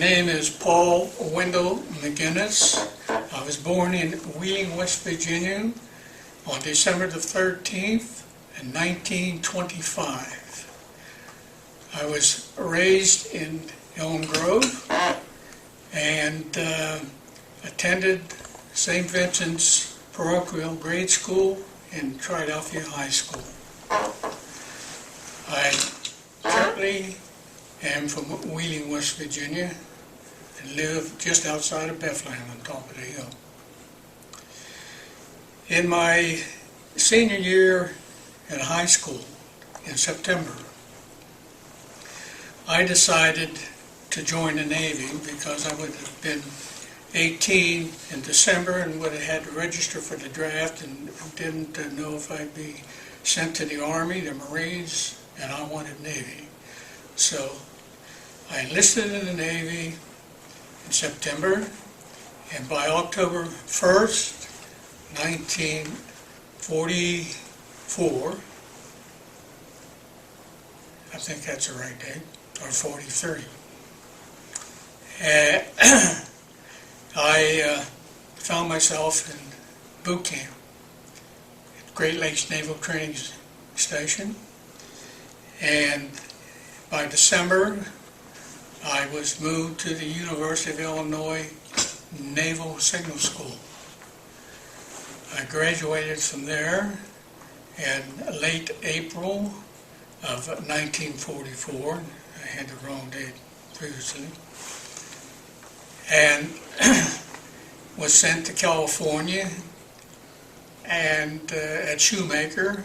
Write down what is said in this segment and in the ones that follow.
name is Paul Wendle McGinnis. I was born in Wheeling, West Virginia on December the 13th in 1925. I was raised in Elm Grove and attended St. Vincent's Parochial Grade School and Philadelphia High School. I currently am from Wheeling, West Virginia, and live just outside of Bethlehem on top of the hill. In my senior year in high school in September, I decided to join the Navy because I would have been 18 in December and would have had to register for the draft and didn't know if I'd be sent to the Army, the Marines, and I wanted Navy. So I enlisted in the Navy in September, and by October 1st, 1944, I think that's the right date, or 43, I found myself in boot camp at Great Lakes Naval Training Station, and by December I was moved to the University of Illinois Naval Signal School. I graduated from there in late April of 1944. I had the wrong date previously. And was sent to California and at Shoemaker,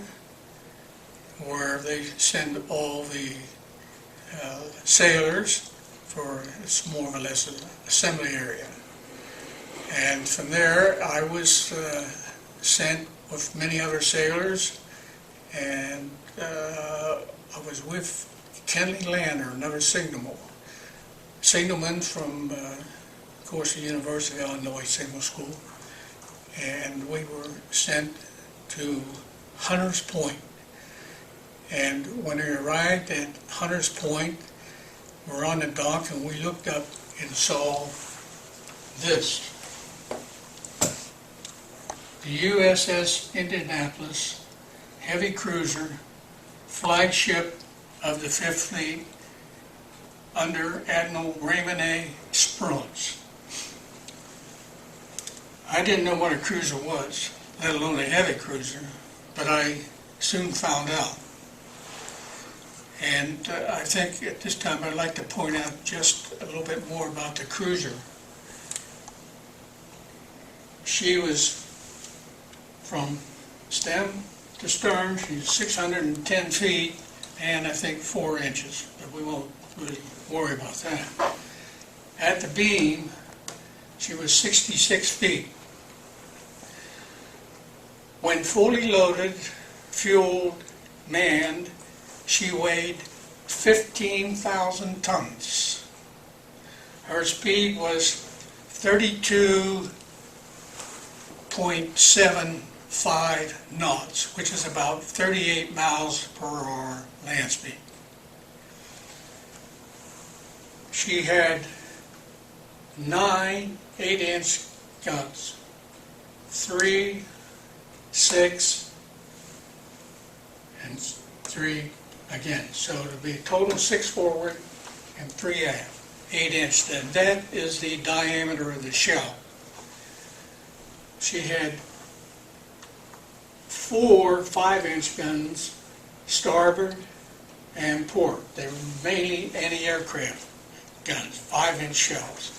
where they send all the sailors for, it's more or less an assembly area. And from there I was sent with many other sailors, and I was with Kenley Lander, another signalman from of course the University of Illinois Signal School, and we were sent to Hunters Point. And when we arrived at Hunters Point, we're on the dock and we looked up and saw this. The USS Indianapolis, heavy cruiser, flagship of the Fifth Fleet under Admiral Raymond A. Spruance. I didn't know what a cruiser was, let alone a heavy cruiser, but I soon found out. And I think at this time I'd like to point out just a little bit more about the cruiser. She was from stem to stern, she's 610 feet and I think 4 inches, but we won't really worry about that. At the beam, she was 66 feet. When fully loaded, fueled, manned, she weighed 15,000 tons. Her speed was 32.75 knots, which is about 38 miles per hour land speed. She had 9 8-inch guns, 3, 6, and 3 again. So it'll be a total of 6 forward and 3 aft, 8-inch. Then that is the diameter of the shell. She had 4 5-inch guns, starboard and port. They were mainly anti-aircraft guns, 5-inch shells.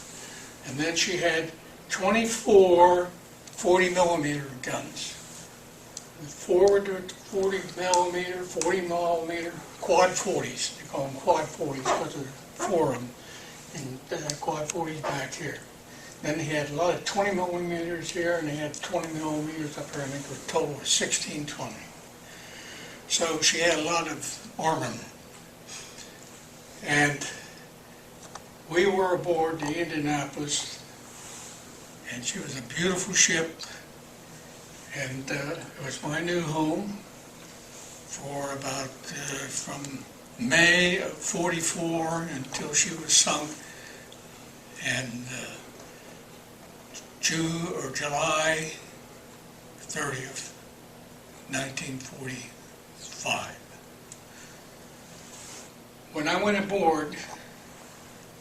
And then she had 24 40-millimeter guns. Forward 40 millimeter, quad 40s. They call them quad 40s because there are 4 of them. And quad 40s back here. Then he had a lot of 20 millimeters here, and he had 20 millimeters up here. I think it was a total of 1620. So she had a lot of armament. And we were aboard the Indianapolis, and she was a beautiful ship. And it was my new home for about from May of '44 until she was sunk and July 30th, 1945. When I went aboard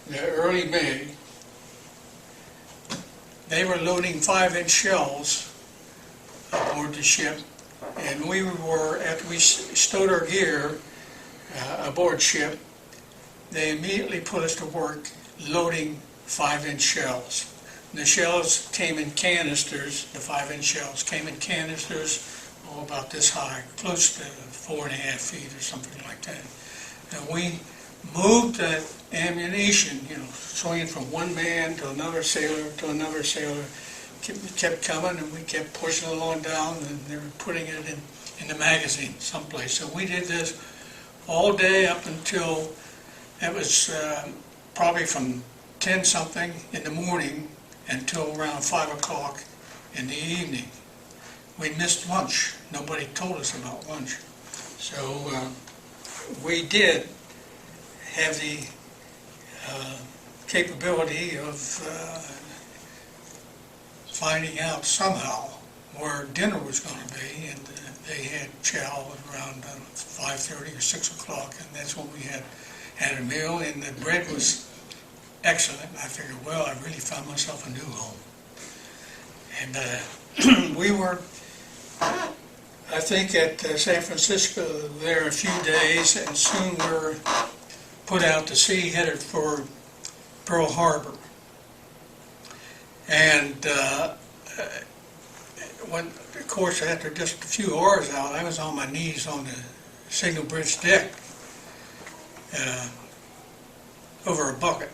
in early May, they were loading 5-inch shells aboard the ship, and we were, after we stowed our gear aboard ship, they immediately put us to work loading 5-inch shells. And the shells came in canisters, the 5-inch shells came in canisters, about this high, close to 4.5 feet or something like that. And we moved that ammunition, swinging from one man to another sailor to another sailor, kept coming, and we kept pushing it along down, and they were putting it in the magazine someplace. So we did this all day up until, it was probably from 10-something in the morning until around 5 o'clock in the evening. We missed lunch. Nobody told us about lunch. So we did have the capability of finding out somehow where dinner was going to be, and they had chow around 5:30 or 6 o'clock, and that's when we had a meal, and the bread was excellent. I figured, well, I really found myself a new home. And we were, I think, at San Francisco there a few days, and soon we were put out to sea, headed for Pearl Harbor. And when, of course, after just a few hours out, I was on my knees on the signal bridge deck over a bucket.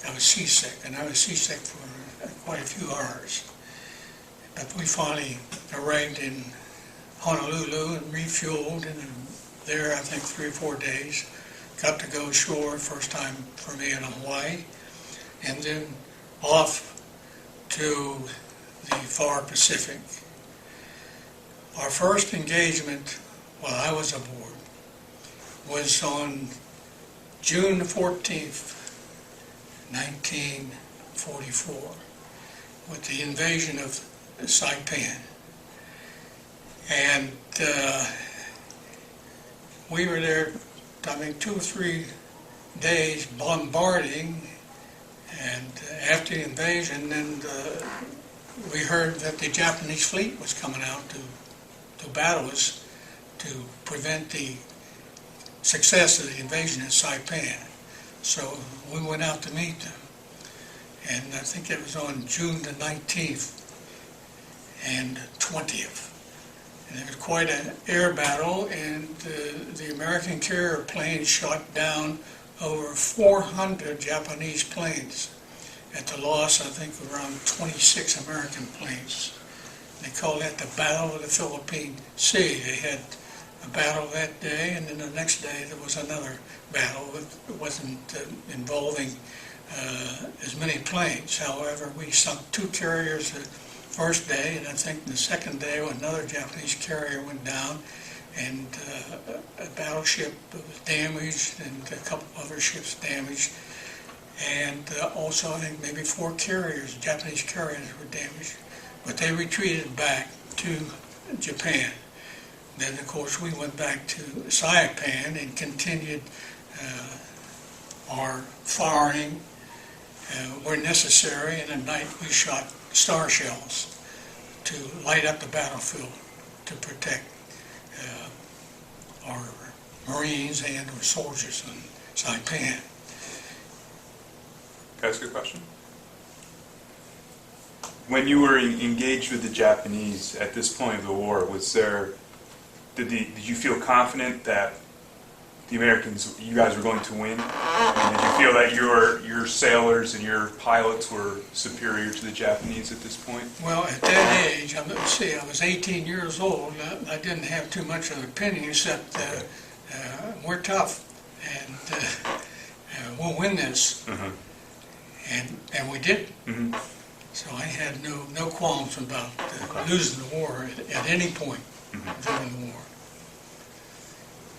I was seasick, and I was seasick for quite a few hours. But we finally arrived in Honolulu and refueled, and there, I think, 3 or 4 days. Got to go ashore, first time for me in Hawaii, and then off to the far Pacific. Our first engagement while I was aboard was on June 14th, 1944, with the invasion of Saipan. And we were there, I think, 2 or 3 days bombarding, and after the invasion, then we heard that the Japanese fleet was coming out to battle us to prevent the success of the invasion of Saipan. So we went out to meet them, and I think it was on June the 19th and 20th. And it was quite an air battle, and the American carrier planes shot down over 400 Japanese planes at the loss, I think, of around 26 American planes. They call that the Battle of the Philippine Sea. They had a battle that day, and then the next day there was another battle. It wasn't involving as many planes. However, we sunk 2 carriers the first day, and I think the second day another Japanese carrier went down, and a battleship was damaged, and a couple other ships damaged, and also I think maybe 4 carriers, Japanese carriers, were damaged, but they retreated back to Japan. Then, of course, we went back to Saipan and continued our firing where necessary, and at night we shot star shells to light up the battlefield to protect our Marines and our soldiers in Saipan. Can I ask you a question? When you were engaged with the Japanese at this point of the war, did you feel confident that the Americans, you guys were going to win? And did you feel that your sailors and your pilots were superior to the Japanese at this point? Well, at that age, I was 18 years old. I didn't have too much of an opinion, except we're tough, and we'll win this. Uh-huh. And we did. Mm-hmm. So I had no qualms about losing the war at any point during the war.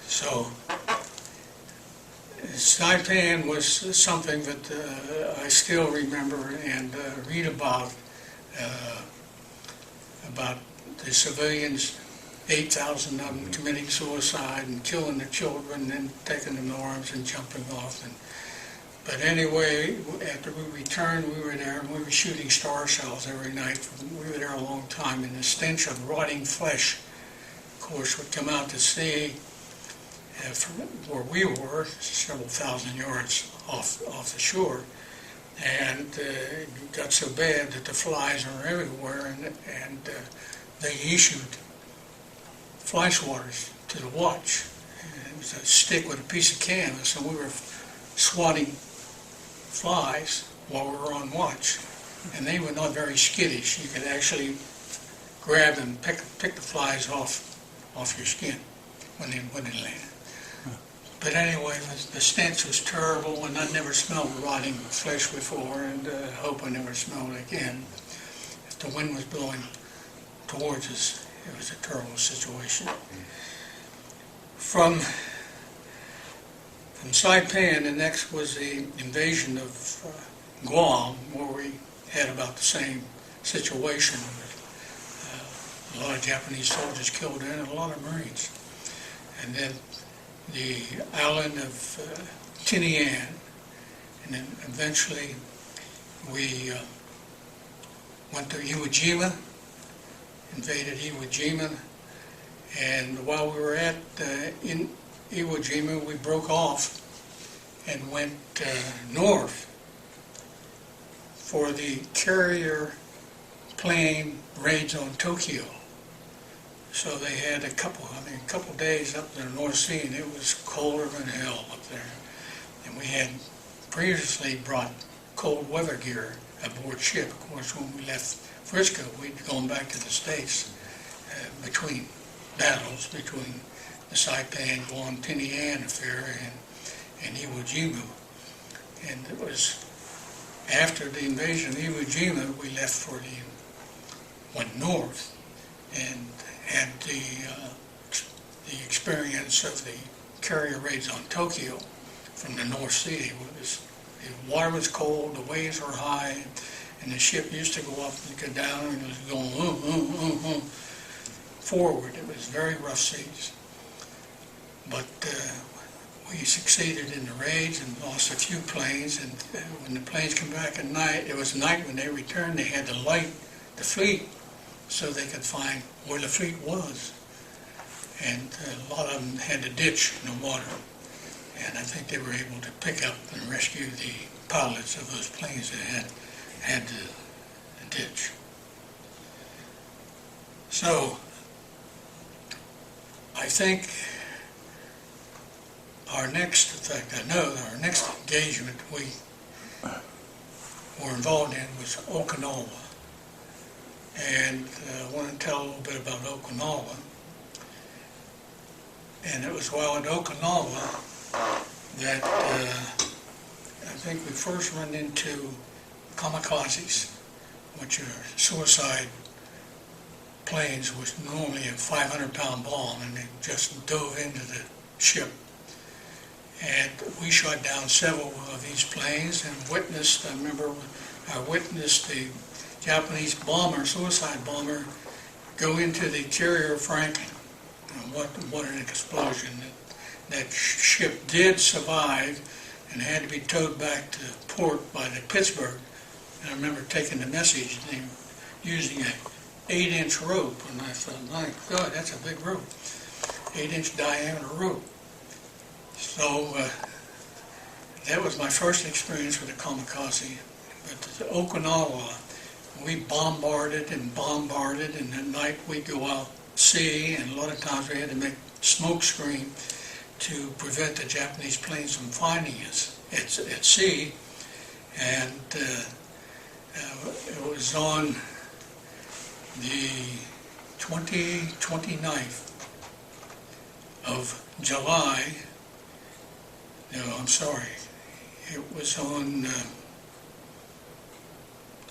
So Saipan was something that I still remember and read about the civilians, 8,000 of them committing suicide and killing their children and taking them in arms and jumping off. But anyway, after we returned, we were there and we were shooting star shells every night. We were there a long time, and the stench of rotting flesh, of course, would come out to sea from where we were, several thousand yards off the shore. And it got so bad that the flies were everywhere, and they issued fly swatters to the watch. And it was a stick with a piece of canvas, and we were swatting flies while we were on watch. And they were not very skittish. You could actually grab and pick the flies off your skin when they landed. But anyway, the stench was terrible, and I never smelled rotting flesh before, and I hope I never smell it again. If the wind was blowing towards us, it was a terrible situation. From Saipan, the next was the invasion of Guam, where we had about the same situation. A lot of Japanese soldiers killed in, and a lot of Marines. And then the island of Tinian, and then eventually we went to Iwo Jima, invaded Iwo Jima, and while we were in Iwo Jima, we broke off and went north for the carrier plane raids on Tokyo. So they had a couple days up in the North Sea, and it was colder than hell up there. And we had previously brought cold weather gear aboard ship. Of course, when we left Frisco, we'd gone back to the States between battles, between the Saipan, Guam, Tinian affair and Iwo Jima. And it was after the invasion of Iwo Jima, we went north and had the experience of the carrier raids on Tokyo from the North Sea. The water was cold, the waves were high, and the ship used to go up and go down, and it was going forward. It was very rough seas. But we succeeded in the raids and lost a few planes, and when the planes came back at night, it was night when they returned, they had to light the fleet so they could find where the fleet was. And a lot of them had to ditch in the water. And I think they were able to pick up and rescue the pilots of those planes that had to ditch. So, I think our next engagement we were involved in was Okinawa. And I want to tell a little bit about Okinawa. And it was while at Okinawa that I think we first ran into Kamikazes, which are suicide planes, which normally a 500-pound bomb, and they just dove into the ship. And we shot down several of these planes and witnessed, I witnessed the Japanese bomber, suicide bomber, go into the carrier Franklin. And what an explosion. That ship did survive and had to be towed back to port by the Pittsburgh. And I remember taking the message and they were using an 8-inch rope, and I thought, my God, that's a big rope. 8-inch diameter rope. So that was my first experience with a Kamikaze. But the Okinawa, we bombarded, and at night we'd go out sea, and a lot of times we had to make smoke screen to prevent the Japanese planes from finding us at sea. And it was on the 29th of July. No, I'm sorry. It was on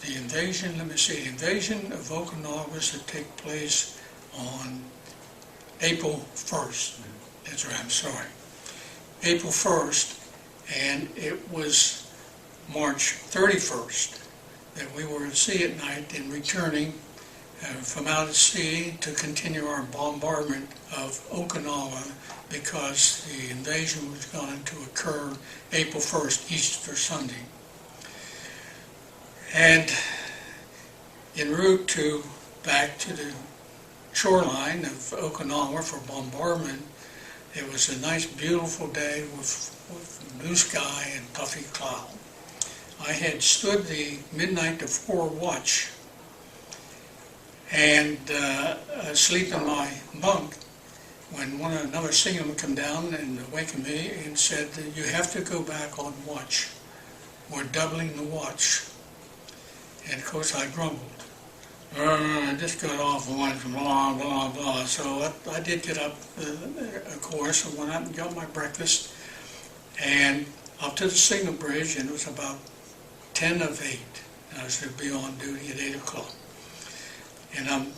the invasion, the invasion of Okinawa was to take place on April 1st. That's right, I'm sorry. April 1st, and it was March 31st that we were at sea at night and returning from out at sea to continue our bombardment of Okinawa, because the invasion was going to occur April 1st, Easter Sunday. And en route back to the shoreline of Okinawa for bombardment, it was a nice, beautiful day with blue sky and puffy cloud. I had stood the midnight to 4 watch and asleep in my bunk when another signalman came down and awakened me and said, "You have to go back on watch. We're doubling the watch." And of course I grumbled. I just got off once, blah, blah, blah. So I did get up, of course, and went out and got my breakfast and up to the signal bridge, and it was about 10 of 8. And I was to be on duty at 8 o'clock. And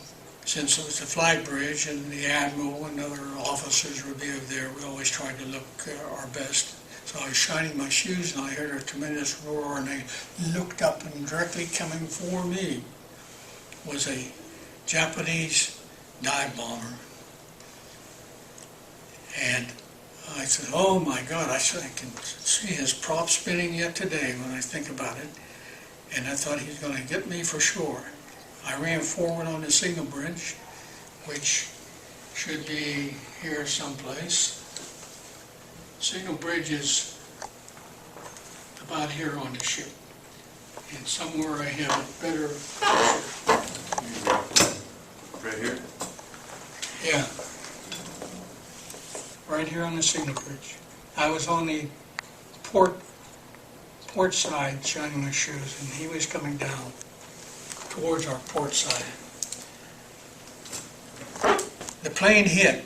since it was the flag bridge and the admiral and other officers would be over there, we always tried to look our best. So I was shining my shoes and I heard a tremendous roar, and I looked up, and directly coming for me was a Japanese dive bomber. And I said, "Oh my God," I said, "I can see his prop spinning yet today when I think about it." And I thought he's going to get me for sure. I ran forward on the signal bridge, which should be here someplace. Signal bridge is about here on the ship. And somewhere I have a better picture. Right here? Yeah. Right here on the signal bridge. I was on the port side shining my shoes, and he was coming down towards our port side. The plane hit,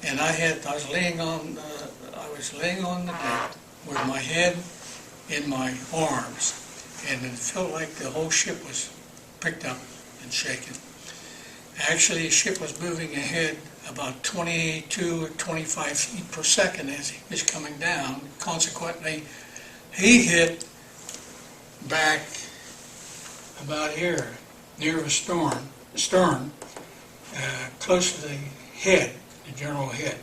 and I was laying on the deck with my head in my arms, and it felt like the whole ship was picked up and shaken. Actually, the ship was moving ahead about 22 or 25 feet per second as he was coming down. Consequently, he hit back about here, near the stern, close to the head, the general head.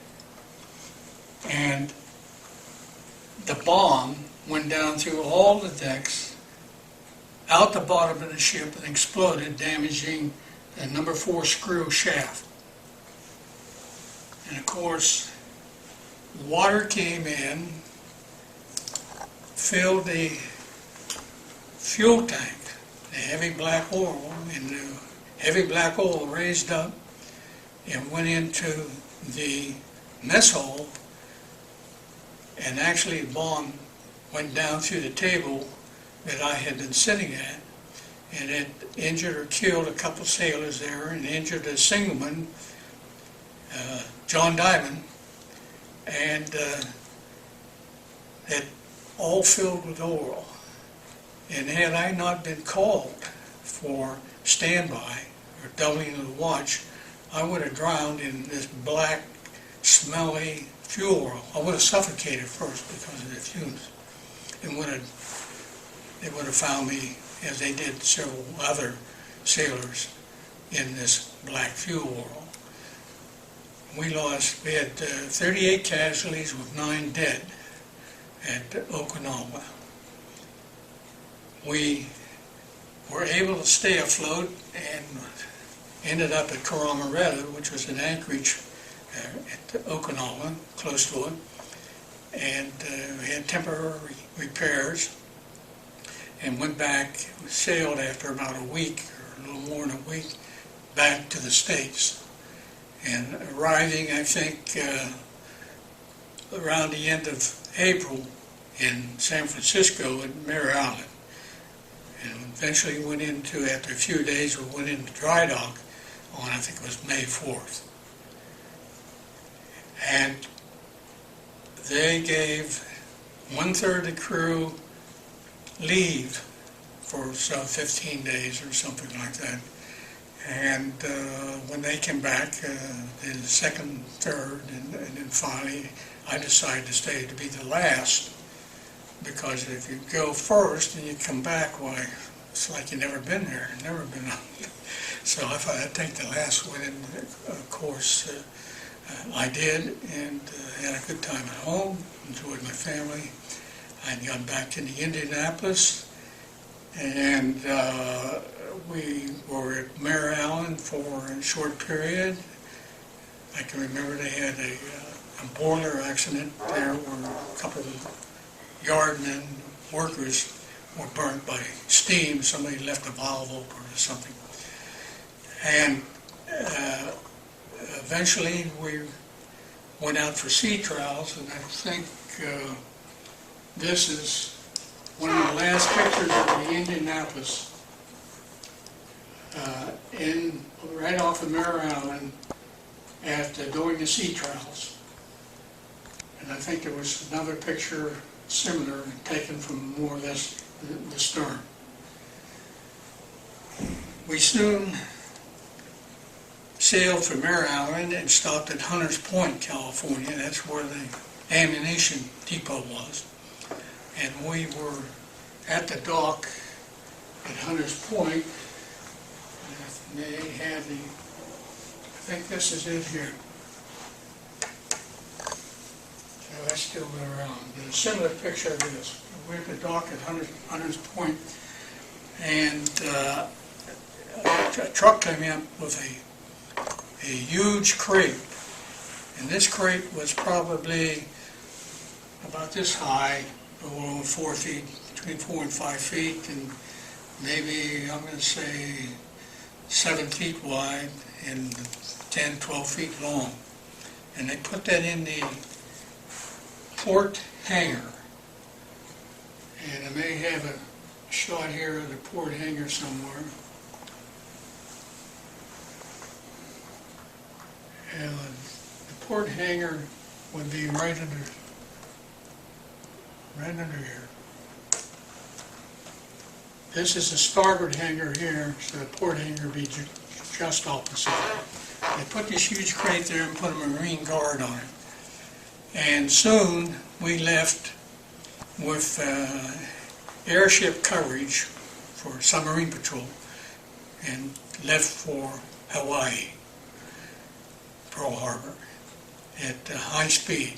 And the bomb went down through all the decks, out the bottom of the ship, and exploded, damaging the number 4 screw shaft. And of course, water came in, filled the fuel tank, the heavy black oil, and the heavy black oil raised up and went into the mess hall, and actually the bomb went down through the table that I had been sitting at, and it injured or killed a couple sailors there, and injured a signalman, John Diamond, and it all filled with oil. And had I not been called for standby or doubling of the watch, I would have drowned in this black, smelly fuel oil. I would have suffocated first because of the fumes, and they would have found me, as they did several other sailors, in this black fuel oil. We had 38 casualties with 9 dead at Okinawa. We were able to stay afloat and ended up at Karamaretta, which was an anchorage at Okinawa, close to it, and we had temporary repairs and went back, sailed after about a week, or a little more than a week, back to the States. And arriving, I think, around the end of April in San Francisco at Mare Island. And eventually went into, after a few days, we went into dry dock on, I think it was May 4th. And they gave 1/3 the crew leave for some 15 days or something like that. And when they came back, the second, third, and then finally, I decided to stay to be the last because if you go first and you come back, why, it's like you've never been there, never been on. So I thought I'd take the last one, and of course I did, and had a good time at home, enjoyed my family. I'd gone back to Indianapolis, and we were at Mare Island for a short period. I can remember they had a boiler accident there where a couple of yardmen, workers, were burnt by steam. Somebody left a valve open or something. And eventually we went out for sea trials, and I think this is one of the last pictures of the Indianapolis right off of Mare Island at doing the sea trials. And I think there was another picture similar taken from more or less the stern. We soon sailed from Mare Island and stopped at Hunters Point, California. That's where the ammunition depot was. And we were at the dock at Hunters Point. And they had the, I think this is it here. So that's still been around. There's a similar picture of this. We're at the dock at Hunters Point, and a truck came in with a huge crate. And this crate was probably about this high, over 4 feet, between 4 and 5 feet, and maybe, I'm going to say, 7 feet wide and 10, 12 feet long. And they put that in the port hangar. And I may have a shot here of the port hangar somewhere. And the port hangar would be right under here. This is the starboard hangar here, so the port hangar would be just opposite. They put this huge crate there and put a Marine guard on it. And soon we left with airship coverage for submarine patrol and left for Hawaii, Pearl Harbor, at high speed,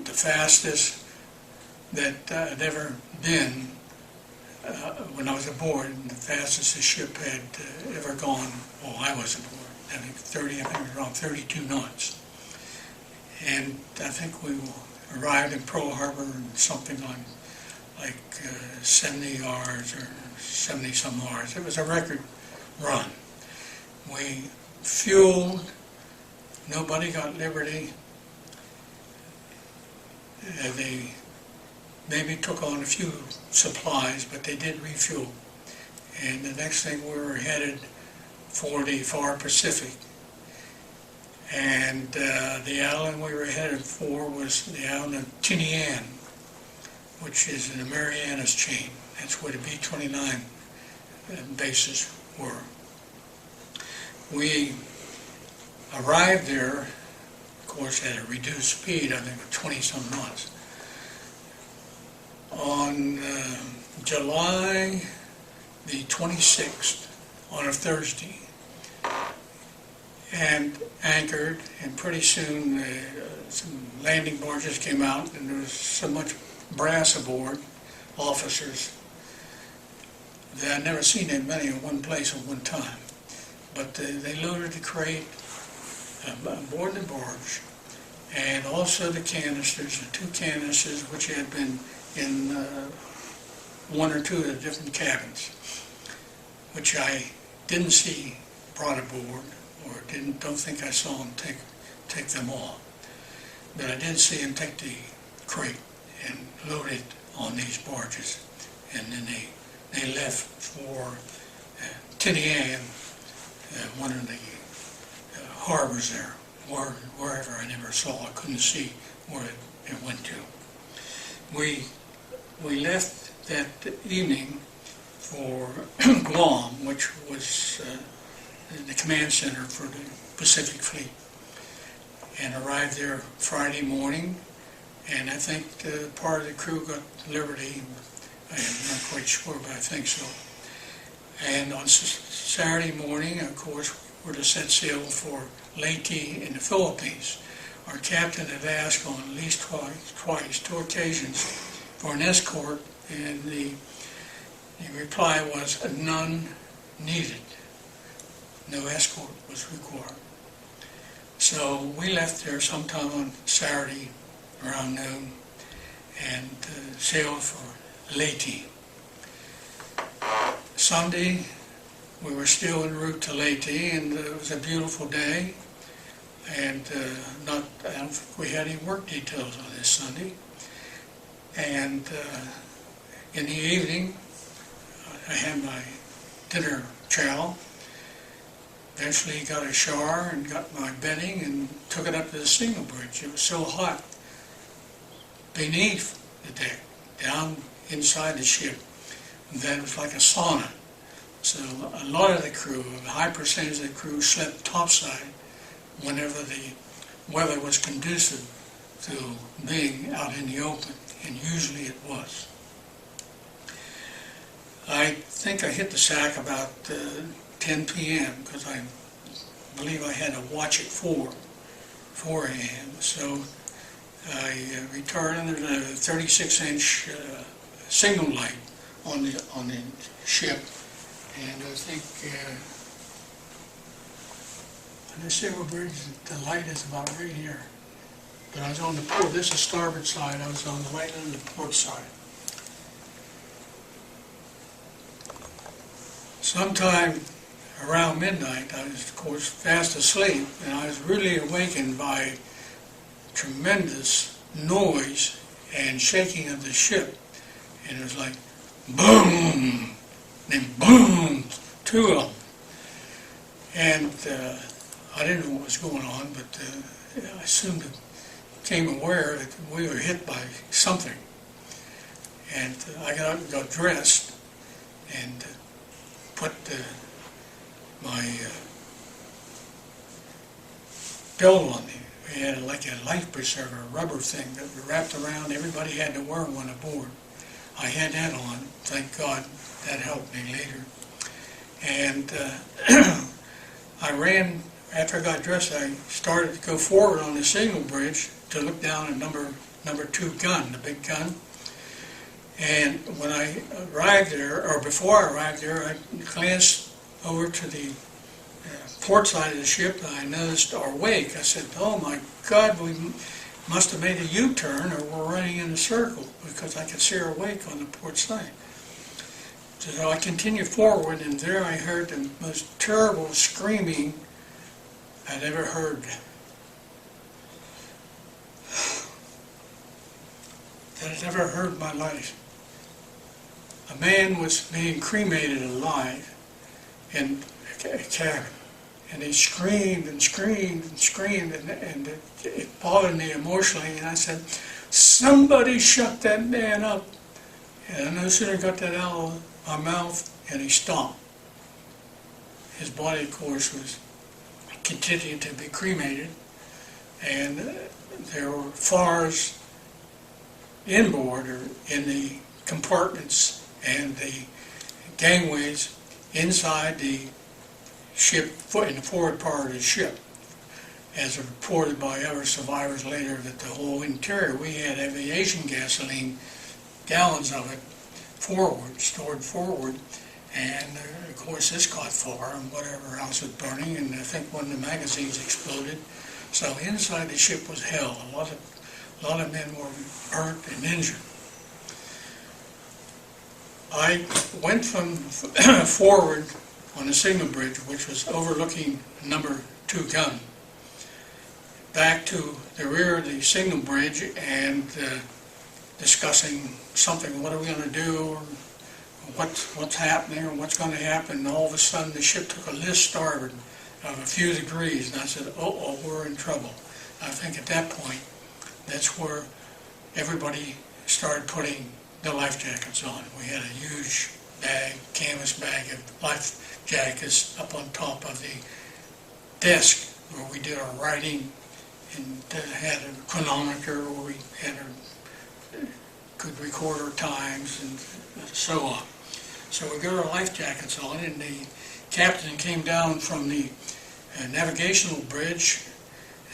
the fastest that I'd ever been when I was aboard, the fastest the ship had ever gone while I was aboard. I think it was around 32 knots. And I think we arrived in Pearl Harbor in something like 70 hours or 70 some hours. It was a record run. We fueled, nobody got liberty. They maybe took on a few supplies, but they did refuel. And the next thing we were headed for the far Pacific. And the island we were headed for was the island of Tinian, which is in the Marianas chain. That's where the B-29 bases were. We arrived there, of course, at a reduced speed, I think of 20-some knots, on July the 26th, on a Thursday, and anchored, and pretty soon some landing barges came out, and there was so much brass aboard, officers, that I'd never seen that many in one place at one time. But they loaded the crate aboard the barge, and also the canisters, the 2 canisters which had been in 1 or 2 of the different cabins, which I didn't see brought aboard, or don't think I saw them take them all. But I did see them take the crate and load it on these barges, and then they left for Tinian, one of the harbors there, wherever I never saw. I couldn't see where it went to. We left that evening for Guam, which was the command center for the Pacific Fleet, and arrived there Friday morning, and I think part of the crew got liberty. I'm not quite sure, but I think so. And on Saturday morning, of course, we're to set sail for Leyte in the Philippines. Our captain had asked on at least twice, 2 occasions, for an escort, and the reply was none needed. No escort was required. So we left there sometime on Saturday around noon and sailed for Leyte. Sunday, we were still en route to Leyte, and it was a beautiful day. And I don't think we had any work details on this Sunday. And in the evening, I had my dinner chow. Eventually got a shower and got my bedding and took it up to the signal bridge. It was so hot beneath the deck, down inside the ship, that it was like a sauna. So a lot of the crew, a high percentage of the crew, slept topside whenever the weather was conducive to being out in the open, and usually it was. I think I hit the sack about 10 p.m. because I believe I had to watch at 4 a.m. So I returned, and there's a 36-inch signal light on the ship, and I think on the signal bridge the light is about right here. But I was on the port. This is starboard side. I was on the right on the port side. Sometime around midnight, I was, of course, fast asleep, and I was really awakened by tremendous noise and shaking of the ship. And it was like, boom, then boom, 2 of them. And I didn't know what was going on, but I soon became aware that we were hit by something. And I got up and got dressed and put my belt on me. We had like a life preserver, a rubber thing that we wrapped around. Everybody had to wear one aboard. I had that on. Thank God that helped me later. And I ran, after I got dressed, I started to go forward on the signal bridge to look down at number 2 gun, the big gun. And when I arrived there, or before I arrived there, I glanced over to the port side of the ship, and I noticed our wake. I said, oh my God, we must have made a U-turn, or we're running in a circle, because I could see our wake on the port side. So I continued forward, and there I heard the most terrible screaming I'd ever heard. That I'd ever heard in my life. A man was being cremated alive in a cabin, and he screamed and screamed and screamed, and it bothered me emotionally, and I said, somebody shut that man up. And I no sooner got that out of my mouth, and he stopped. His body, of course, was continued to be cremated, and there were fires inboard or in the compartments and the gangways inside the ship, in the forward part of the ship, as reported by other survivors later, that the whole interior, we had aviation gasoline, gallons of it, forward, stored forward, and of course this caught fire and whatever else was burning, and I think one of the magazines exploded. So inside the ship was hell. A lot of men were burnt and injured. I went from forward on the signal bridge, which was overlooking number 2 gun, back to the rear of the signal bridge and discussing something. What are we going to do? What's happening, or what's going to happen? And all of a sudden, the ship took a list starboard of a few degrees, and I said, "Oh, we're in trouble." I think at that point, that's where everybody started putting the life jackets on. We had a huge bag, canvas bag of life jackets up on top of the desk where we did our writing and had a chronometer where we could record our times and so on. So we got our life jackets on, and the captain came down from the navigational bridge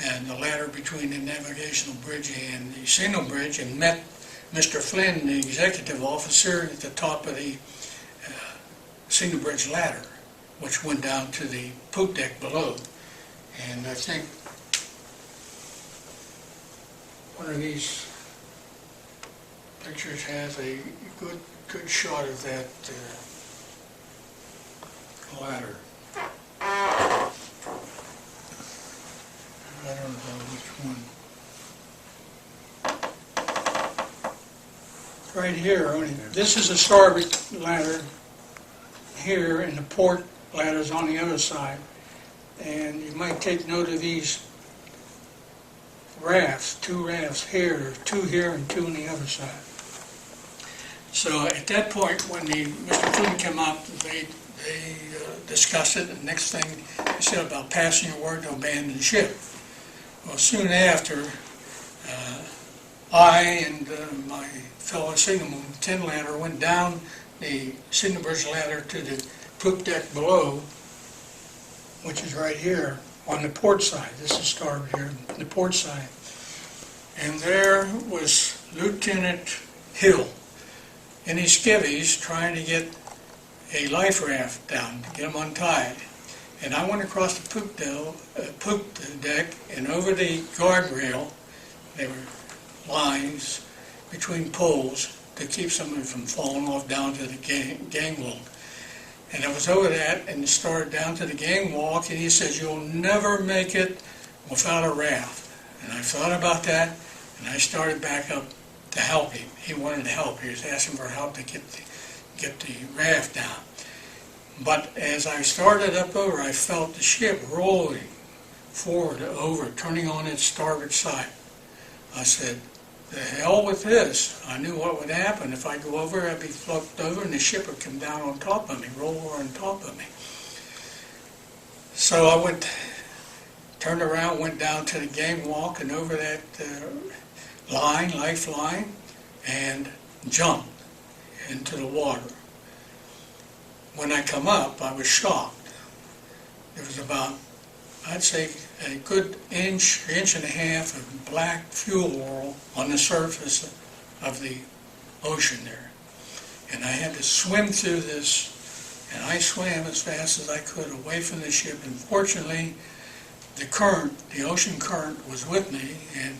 and the ladder between the navigational bridge and the signal bridge, and met Mr. Flynn, the executive officer, at the top of the signal bridge ladder, which went down to the poop deck below. And I think one of these pictures has a good shot of that ladder. I don't know which one. Right here, this is a starboard ladder here, and the port ladder's on the other side. And you might take note of these rafts, 2 rafts here, 2 here and 2 on the other side. So at that point, when Mr. Flynn came up, they discussed it, and the next thing they said about passing a word to abandon ship. Well, soon after, I and my fellow signalman, 10 ladder, went down the signal bridge ladder to the poop deck below, which is right here on the port side. This is starboard here, the port side. And there was Lieutenant Hill in his skivvies trying to get a life raft down, to get them untied. And I went across the poop deck and over the guardrail. There were lines between poles to keep somebody from falling off down to the gangwalk. And I was over that and started down to the gangwalk, and he says, "You'll never make it without a raft." And I thought about that, and I started back up to help him. He wanted help. He was asking for help to get the raft down. But as I started up over, I felt the ship rolling forward over, turning on its starboard side. I said, "The hell with this." I knew what would happen. If I go over, I'd be flipped over and the ship would come down on top of me, roll over on top of me. So I turned around, went down to the gangwalk and over that lifeline, and jumped into the water. When I come up, I was shocked. There was about, I'd say, a good inch and a half of black fuel oil on the surface of the ocean there. And I had to swim through this, and I swam as fast as I could away from the ship. And fortunately, the current, the ocean current, was with me, and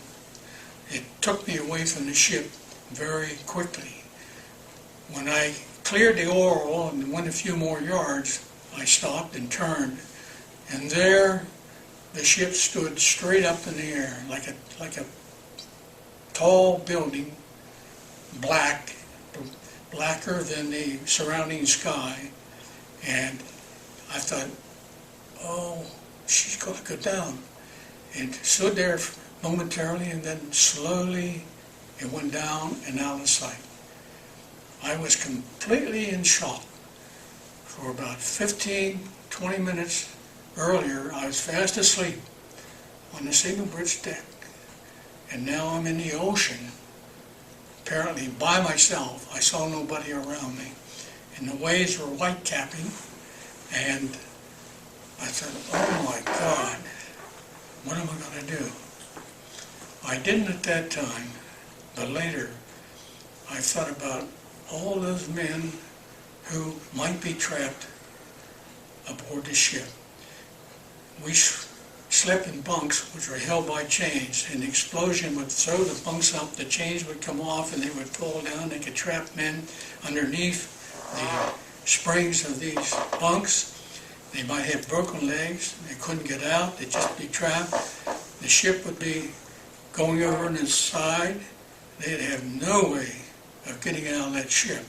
it took me away from the ship very quickly. When I cleared the oil and went a few more yards, I stopped and turned, and there the ship stood straight up in the air, like a tall building, blacker than the surrounding sky. And I thought, oh, she's going to go down. And stood there momentarily, and then slowly it went down and out of sight. I was completely in shock. For about 15, 20 minutes earlier, I was fast asleep on the signal bridge deck. And now I'm in the ocean, apparently by myself. I saw nobody around me. And the waves were white capping. And I thought, oh my God, what am I going to do? I didn't at that time, but later I thought about all those men who might be trapped aboard the ship. We slept in bunks which were held by chains, and the explosion would throw the bunks up, the chains would come off, and they would fall down. They could trap men underneath the springs of these bunks. They might have broken legs, they couldn't get out, they'd just be trapped. The ship would be going over on its side. They'd have no way of getting out of that ship.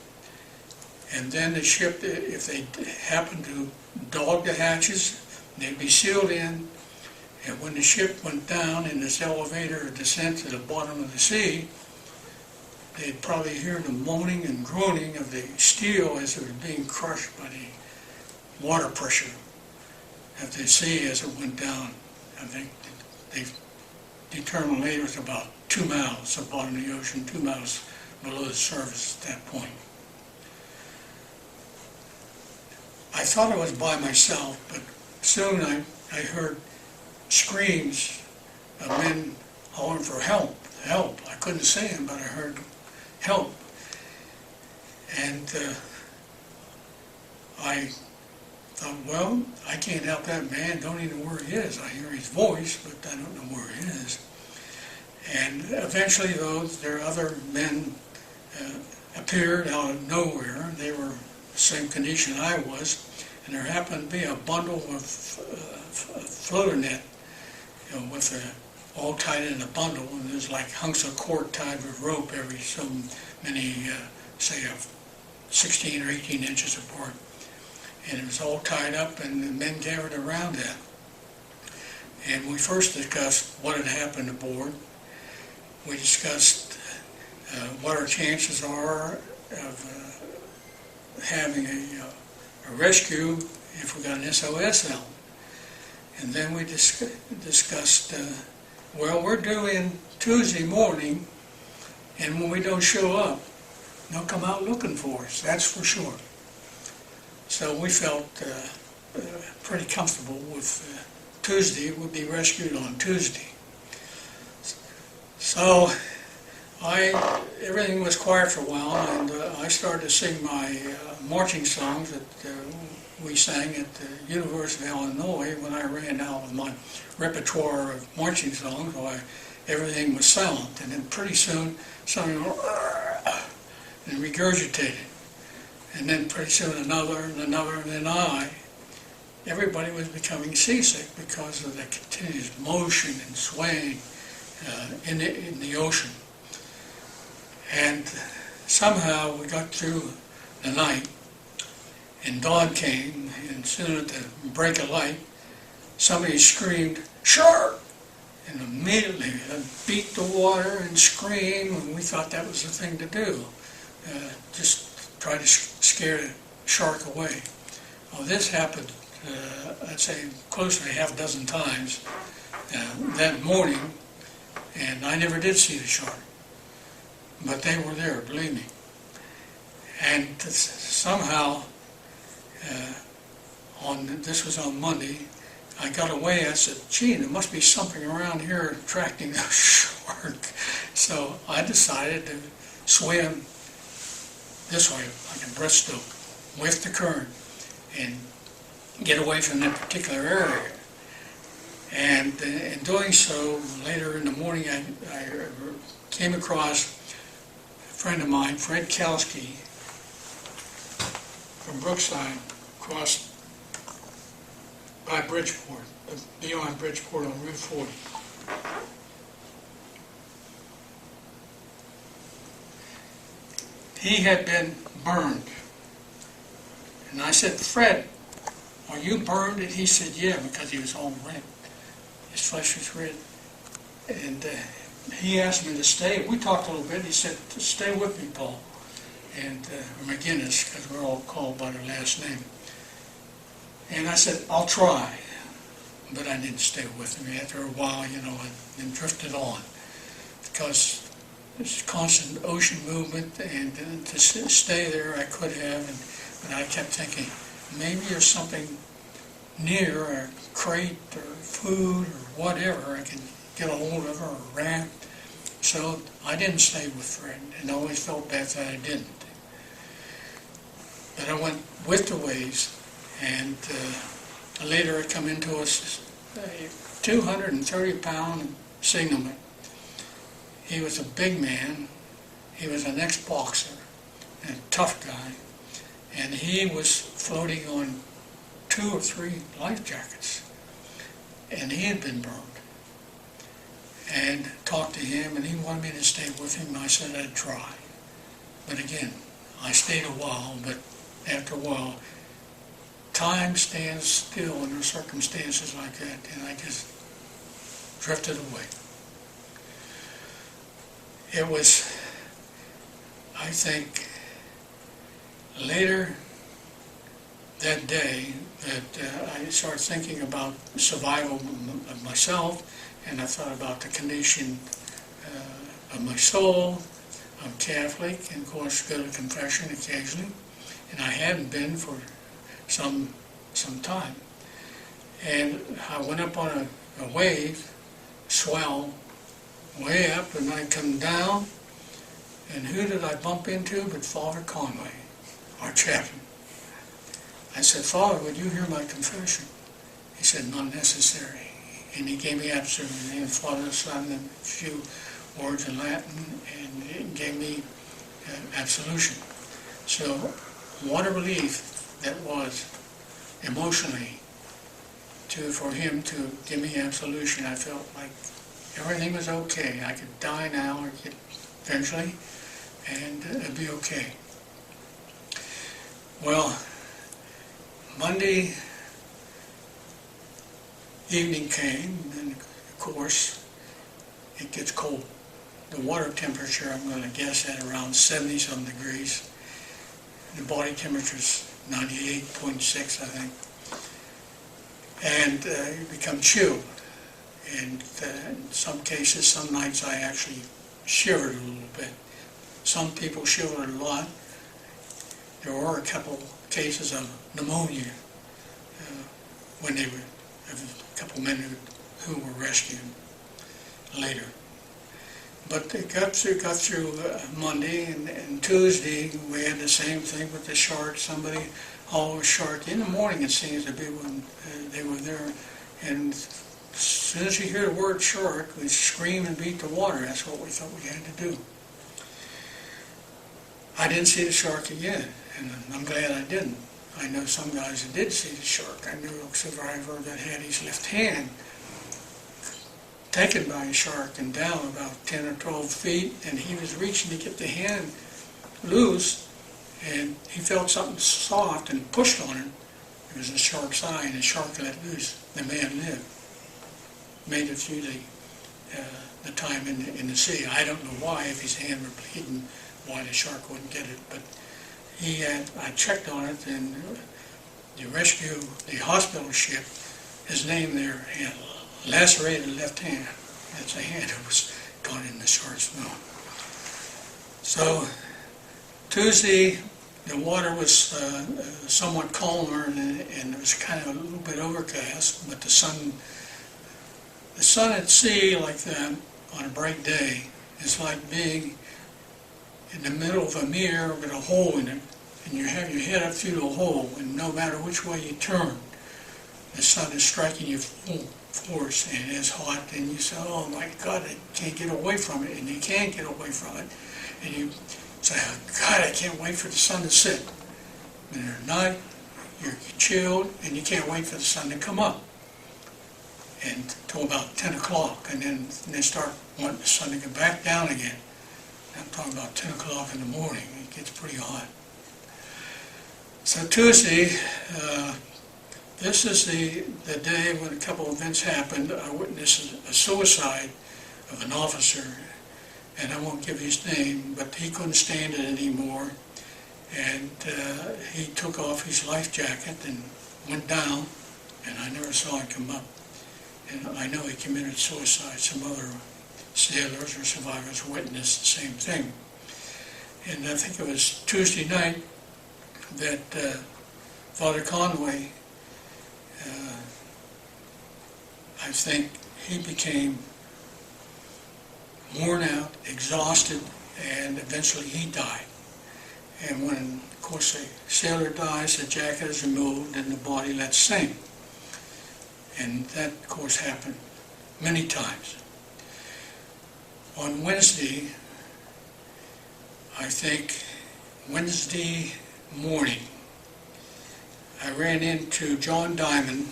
And then the ship, if they happened to dog the hatches, they'd be sealed in. And when the ship went down in this elevator descent to the bottom of the sea, they'd probably hear the moaning and groaning of the steel as it was being crushed by the water pressure of the sea as it went down. I think determined later was about 2 miles up on the ocean, 2 miles below the surface at that point. I thought I was by myself, but soon I heard screams of men hollering for help, help. I couldn't see them, but I heard help. And I thought, well, I can't help that man, don't even know where he is. I hear his voice, but I don't know where he is. And eventually, though, there are other men appeared out of nowhere. They were the same condition I was, and there happened to be a bundle of floater net, all tied in a bundle, and there's like hunks of cord tied with rope every so many, say, 16 or 18 inches apart. And it was all tied up, and the men gathered around that. And we first discussed what had happened aboard. We discussed what our chances are of having a rescue if we got an SOS out. And then we discussed, well, we're due in Tuesday morning, and when we don't show up, they'll come out looking for us, that's for sure. So we felt pretty comfortable with Tuesday. We'd be rescued on Tuesday. So everything was quiet for a while, and I started to sing my marching songs that we sang at the University of Illinois. When I ran out of my repertoire of marching songs, everything was silent, and then pretty soon something and regurgitated. And then pretty soon another and another, and then everybody was becoming seasick because of the continuous motion and swaying in the ocean. And somehow we got through the night, and dawn came, and soon at the break of light, somebody screamed, "Shark!" And immediately I beat the water and screamed, and we thought that was the thing to do. Just try to scare the shark away. Well, this happened, I'd say, close to half a dozen times that morning, and I never did see the shark. But they were there, believe me. And somehow, this was on Monday, I got away. I said, gee, there must be something around here attracting the shark. So I decided to swim this way, like a breaststroke, with the current, and get away from that particular area. And in doing so, later in the morning, I came across a friend of mine, Fred Kalski, from Brookside, across by Bridgeport, beyond Bridgeport on Route 40. He had been burned. And I said, Fred, are you burned? And he said, yeah, because he was all red. His flesh was red. And he asked me to stay. We talked a little bit. He said, stay with me, Paul. And McGinnis, because we're all called by their last name. And I said, I'll try. But I didn't stay with him. After a while, I then drifted on. Because there's constant ocean movement, and to stay there I could have, but I kept thinking, maybe there's something near, a crate or food or whatever I can get a hold of, or a raft. So I didn't stay with Fred, and I always felt bad that I didn't. But I went with the waves, and later I come into a 230-pound signalman. He was a big man. He was an ex-boxer, and a tough guy, and he was floating on 2 or 3 life jackets, and he had been burned. And talked to him, and he wanted me to stay with him. I said I'd try. But again, I stayed a while, but after a while, time stands still under circumstances like that, and I just drifted away. It was, I think, later that day that I started thinking about survival of myself and I thought about the condition of my soul. I'm Catholic, and of course go to confession occasionally, and I hadn't been for some time. And I went up on a wave, swell, way up, and I come down, and who did I bump into but Father Conway, our chaplain. I said, "Father, would you hear my confession?" He said, "Not necessary." And he gave me absolute name, Father, Son, and a few words in Latin, and it gave me absolution. So what a relief that was emotionally for him to give me absolution. I felt like everything was okay. I could die now or get eventually, and it'd be okay. Well, Monday evening came, and of course it gets cold. The water temperature, I'm going to guess, at around 70-some degrees. The body temperature is 98.6, I think. And you become chilled. And in some cases, some nights I actually shivered a little bit. Some people shivered a lot. There were a couple cases of pneumonia when they were, a couple men who were rescued later. But they got through Monday, and Tuesday we had the same thing with the shark. Somebody hauled a shark in the morning. It seems to be when they were there, and as soon as you hear the word shark, we scream and beat the water. That's what we thought we had to do. I didn't see the shark again, and I'm glad I didn't. I know some guys that did see the shark. I knew a survivor that had his left hand taken by a shark and down about 10 or 12 feet, and he was reaching to get the hand loose, and he felt something soft and pushed on it. It was a shark's eye, and the shark let loose. The man lived, made it through the time in the sea. I don't know why, if his hand were bleeding, why the shark wouldn't get it, but I checked on it, and the hospital ship, his name there, had lacerated left hand. That's a hand that was caught in the shark's mouth. So Tuesday, the water was somewhat calmer, and it was kind of a little bit overcast, but the sun at sea like that on a bright day is like being in the middle of a mirror with a hole in it, and you have your head up through the hole, and no matter which way you turn, the sun is striking you full force, and it's hot, and you say, "Oh my God, I can't get away from it," and you can't get away from it, and you say, "Oh God, I can't wait for the sun to set." And at night, you're chilled, and you can't wait for the sun to come up, and till about 10 o'clock, and then they start wanting the sun to go back down again. I'm talking about 10 o'clock in the morning. It gets pretty hot. So Tuesday, this is the day when a couple of events happened. I witnessed a suicide of an officer, and I won't give his name, but he couldn't stand it anymore, and he took off his life jacket and went down, and I never saw him come up. And I know he committed suicide. Some other sailors or survivors witnessed the same thing. And I think it was Tuesday night that Father Conway, I think he became worn out, exhausted, and eventually he died. And when, of course, a sailor dies, the jacket is removed and the body lets sink. And that, of course, happened many times. On Wednesday, I think Wednesday morning, I ran into John Diamond,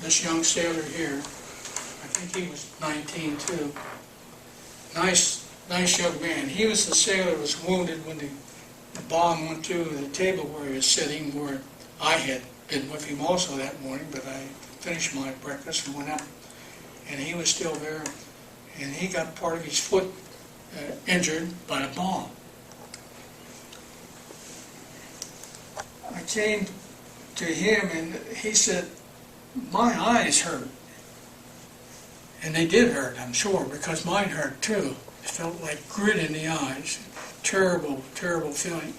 this young sailor here. I think he was 19 too. Nice young man. He was the sailor who was wounded when the bomb went through the table where he was sitting, where I had been with him also that morning, but I finished my breakfast and went up, and he was still there, and he got part of his foot injured by the bomb. I came to him, and he said, "My eyes hurt." And they did hurt, I'm sure, because mine hurt too. It felt like grit in the eyes. Terrible, terrible feeling.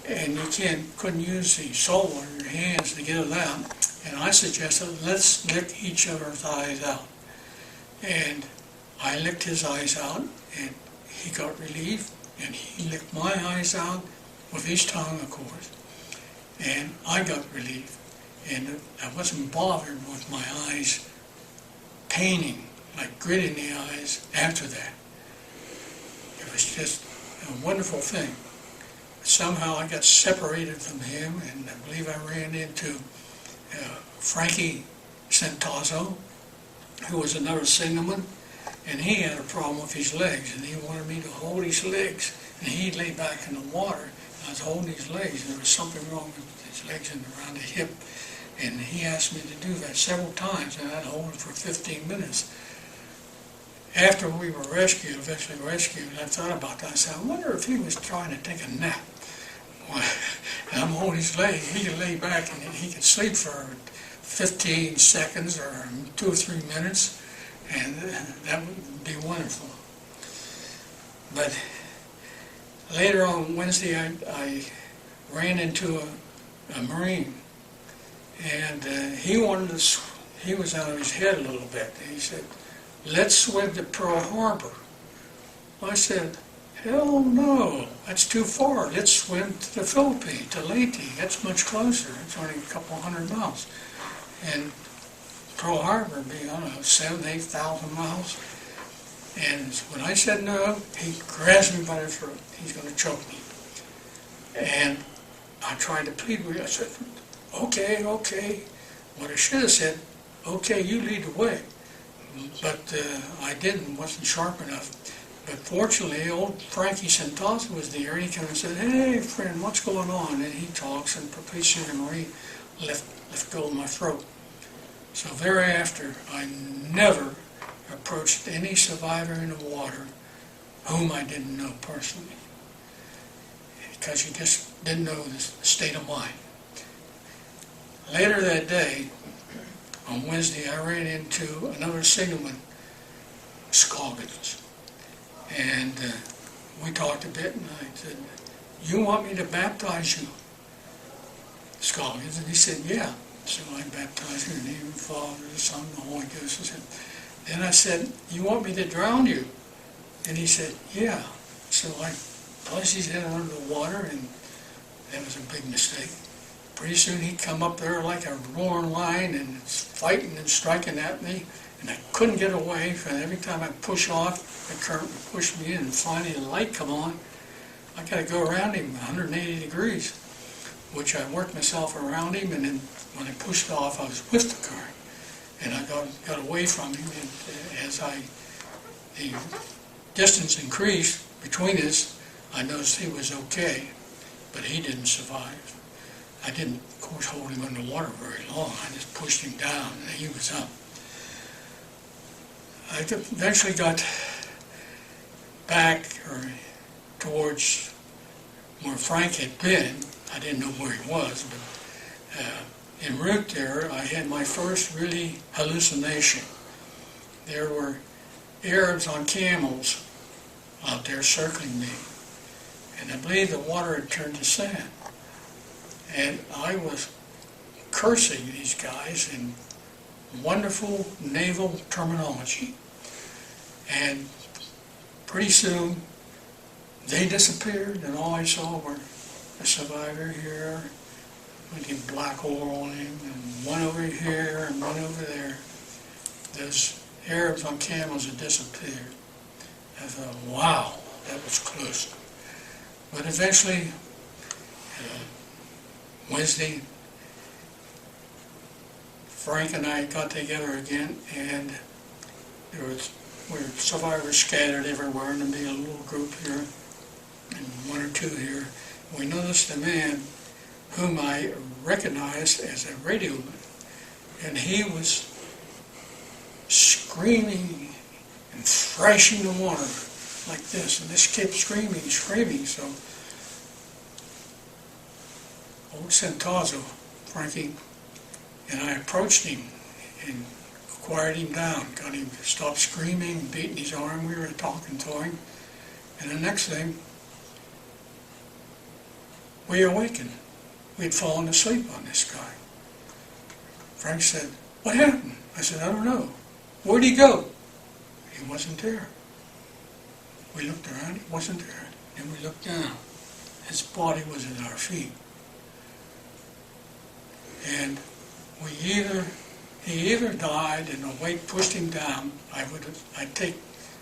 And you couldn't use the salt on your hands to get it out. And I suggested, let's lick each other's eyes out. And I licked his eyes out, and he got relief, and he licked my eyes out with his tongue, of course. And I got relief. And I wasn't bothered with my eyes paining, like grit in the eyes after that. It was just a wonderful thing. Somehow I got separated from him, and I believe I ran into Frankie Centazzo, who was another signalman, and he had a problem with his legs, and he wanted me to hold his legs, and he lay back in the water, and I was holding his legs, and there was something wrong with his legs and around the hip, and he asked me to do that several times, and I'd hold him for 15 minutes. After we were rescued, eventually rescued, I thought about that. I said, I wonder if he was trying to take a nap. And I'm holding his leg. He could lay back and he could sleep for 15 seconds or 2 or 3 minutes, and that would be wonderful. But later on Wednesday, I ran into a Marine, and he was out of his head a little bit. He said, let's swim to Pearl Harbor. I said, hell no, that's too far. Let's swim to the Philippines, to Leyte. That's much closer. It's only a couple hundred miles. And Pearl Harbor would be, I don't know, 7,000 to 8,000 miles. And when I said no, he grabs me by the throat. He's going to choke me. And I tried to plead with him. I said, okay. What I should have said, okay, you lead the way. But I didn't, wasn't sharp enough. But fortunately, old Frankie Centazzo was there, and he came and said, hey, friend, what's going on? And he talks, and pretty soon Marie let go of my throat. So thereafter, I never approached any survivor in the water whom I didn't know personally, because you just didn't know the state of mind. Later that day, on Wednesday, I ran into another signalman, Scoggins, and we talked a bit, and I said, you want me to baptize you, Scoggins? And he said, yeah. So I baptized him in the name of the Father, the Son, and the Holy Ghost. Then I said, you want me to drown you? And he said, yeah. So I placed his head under the water, and that was a big mistake. Pretty soon he'd come up there like a roaring lion and fighting and striking at me, and I couldn't get away. And every time I push off, the current would push me in, and finally the light come on. I got to go around him 180 degrees, which I worked myself around him, and then when I pushed off, I was with the current, and I got away from him. And as the distance increased between us, I noticed he was okay, but he didn't survive. I didn't, of course, hold him underwater very long. I just pushed him down, and he was up. I eventually got back towards where Frank had been. I didn't know where he was, but en route there, I had my first really hallucination. There were Arabs on camels out there circling me, and I believe the water had turned to sand. And I was cursing these guys in wonderful naval terminology. And pretty soon, they disappeared, and all I saw were a survivor here, with black oil on him, and one over here, and one over there. Those Arabs on camels had disappeared. I thought, wow, that was close. But eventually, Wednesday, Frank and I got together again, and we were survivors scattered everywhere, and there'd be a little group here, and one or two here. We noticed a man whom I recognized as a radioman, and he was screaming and thrashing the water like this, and this kept screaming, so old Centazzo, Frankie, and I approached him, and of quieted him down, got him to stop screaming, beating his arm. We were talking to him. And the next thing, we awakened. We'd fallen asleep on this guy. Frank said, "What happened?" I said, "I don't know." "Where'd he go?" "He wasn't there." We looked around, he wasn't there. Then we looked down. His body was at our feet. And he either died and the weight pushed him down. I'd take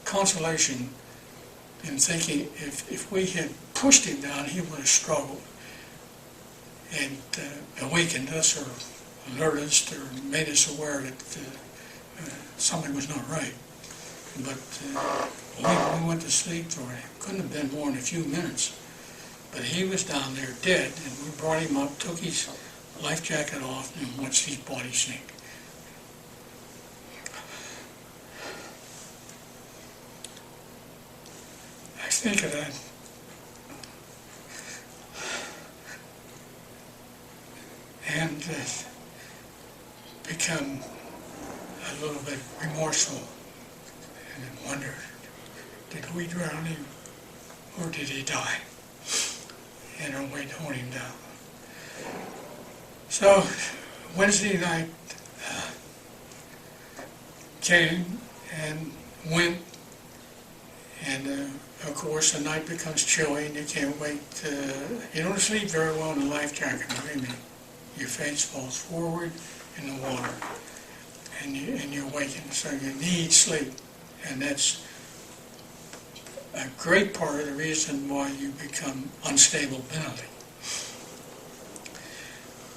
consolation in thinking if we had pushed him down, he would have struggled and awakened us or alerted us or made us aware that something was not right. But we went to sleep for it. Couldn't have been more than a few minutes. But he was down there dead, and we brought him up, took his life jacket off, and watched his body sink. I think of that. And become a little bit remorseful and wonder, did we drown him or did he die? And our weight hold him down. So Wednesday night came and went, and of course the night becomes chilly and you can't wait. You don't sleep very well in a life jacket, believe me. Your face falls forward in the water, and you awaken. So you need sleep, and that's a great part of the reason why you become unstable mentally.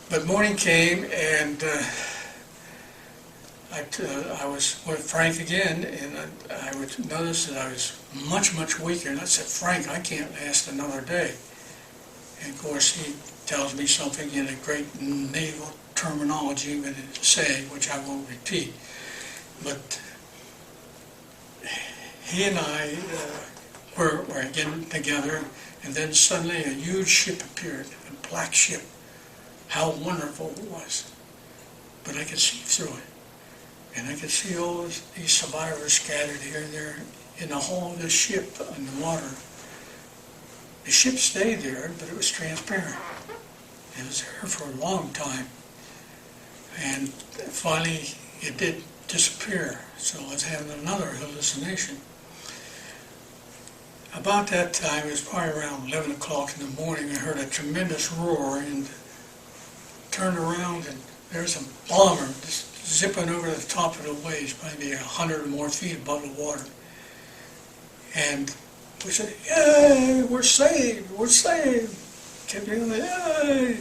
But morning came, and I was with Frank again, and I would notice that I was much, much weaker. And I said, "Frank, I can't last another day." And of course, he tells me something in a great naval terminology with a saying, which I won't repeat. But he and I were again together, and then suddenly a huge ship appeared, a black ship. How wonderful it was. But I could see through it. And I could see all these survivors scattered here and there in the hull of this ship in the water. The ship stayed there, but it was transparent. It was there for a long time. And finally, it did disappear. So I was having another hallucination. About that time, it was probably around 11 o'clock in the morning, I heard a tremendous roar and turned around, and there's a bomber just zipping over the top of the waves, maybe 100 or more feet above the water. And we said, "Yay, we're saved, we're saved." Kept doing the yay.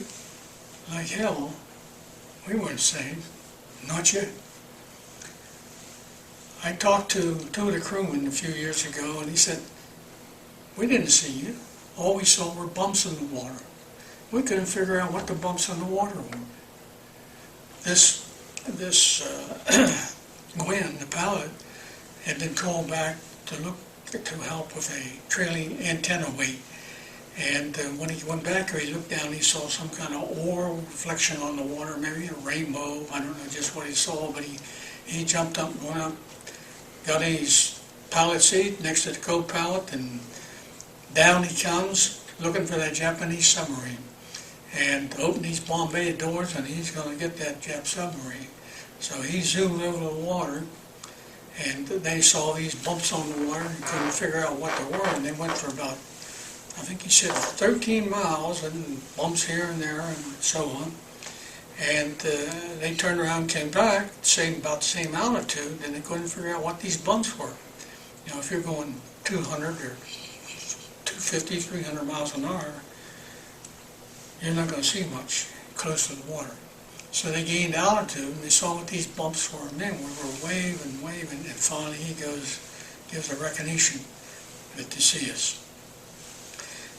Like hell, we weren't saved, not yet. I talked to two of the crewmen a few years ago, and he said, "We didn't see you. All we saw were bumps in the water. We couldn't figure out what the bumps in the water were." This Gwen, the pilot, had been called back to help with a trailing antenna weight. And when he went back, he looked down, he saw some kind of oar reflection on the water, maybe a rainbow. I don't know just what he saw, but he jumped up and went up, got in his pilot seat next to the co-pilot, and down he comes looking for that Japanese submarine. And opened these Bombay doors, and he's going to get that Jap submarine. So he zoomed over the water, and they saw these bumps on the water and couldn't figure out what they were. And they went for about, I think he said 13 miles, and bumps here and there and so on. And they turned around and came back, about the same altitude, and they couldn't figure out what these bumps were. You know, if you're going 200 or 250, 300 miles an hour, you're not going to see much close to the water. So they gained altitude, and they saw what these bumps were, and then we were waving, and finally he gives a recognition to see us.